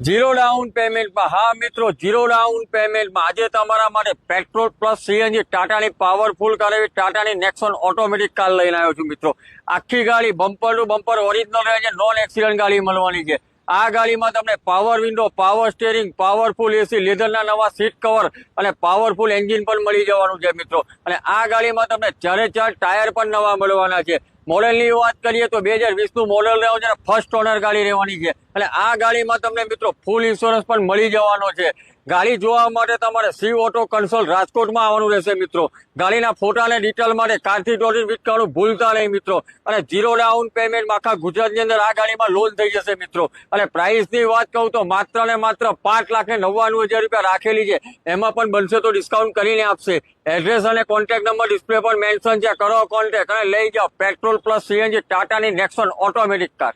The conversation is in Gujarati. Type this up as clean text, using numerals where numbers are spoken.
જીરો ડાઉન પેમેન્ટમાં, હા મિત્રો, જીરો ડાઉન પેમેન્ટમાં આજે તમારા માટે પેટ્રોલ પ્લસ સીએનજી ટાટાની પાવરફુલ કાર એવી ટાટાની નેક્સોન ઓટોમેટિક કાર લઈને આવ્યો છું મિત્રો। આખી ગાડી બમ્પર ટુ બમ્પર ઓરિજિનલ રહે છે, નોન એક્સિડન્ટ ગાડી મળવાની છે। આ ગાડીમાં તમને power window, power steering, powerful AC, લેધરના નવા સીટ કવર અને પાવરફુલ એન્જિન પણ મળી જવાનું છે મિત્રો। અને આ ગાડીમાં તમને 4 ટાયર પણ નવા મળવાના છે। મોડેલની વાત કરીએ તો 2020નું મોડેલ રહ્યું છે, ફર્સ્ટ ઓનર ગાડી રહેવાની છે। અને આ ગાડીમાં તમને મિત્રો ફૂલ ઇન્સ્યોરન્સ પણ મળી જવાનો છે। ગાડી જોવા માટે તમારે સી ઓટો કન્સોલ રાજકોટમાં આવવાનું રહેશે મિત્રો। ગાડીના ફોટા અને ડિટેલ માટે કારથી ટોટી વિઝિટ કરવાનું ભૂલતા નહીં મિત્રો। અને જીરો ડાઉન પેમેન્ટમાં આખા ગુજરાતની અંદર આ ગાડીમાં લોન થઈ જશે મિત્રો। અને પ્રાઇસની વાત કહું તો માત્ર ને માત્ર 5,99,000 રૂપિયા રાખેલી છે, એમાં પણ બનશે તો ડિસ્કાઉન્ટ કરીને આપશે। એડ્રેસ અને કોન્ટેક્ટ નંબર ડિસ્પ્લે પર મેન્શન છે, કરો કોન્ટેક્ટ અને લઈ જાઓ પેટ્રોલ પ્લસ સીએનજી ટાટાની નેક્સોન ઓટોમેટિક કાર।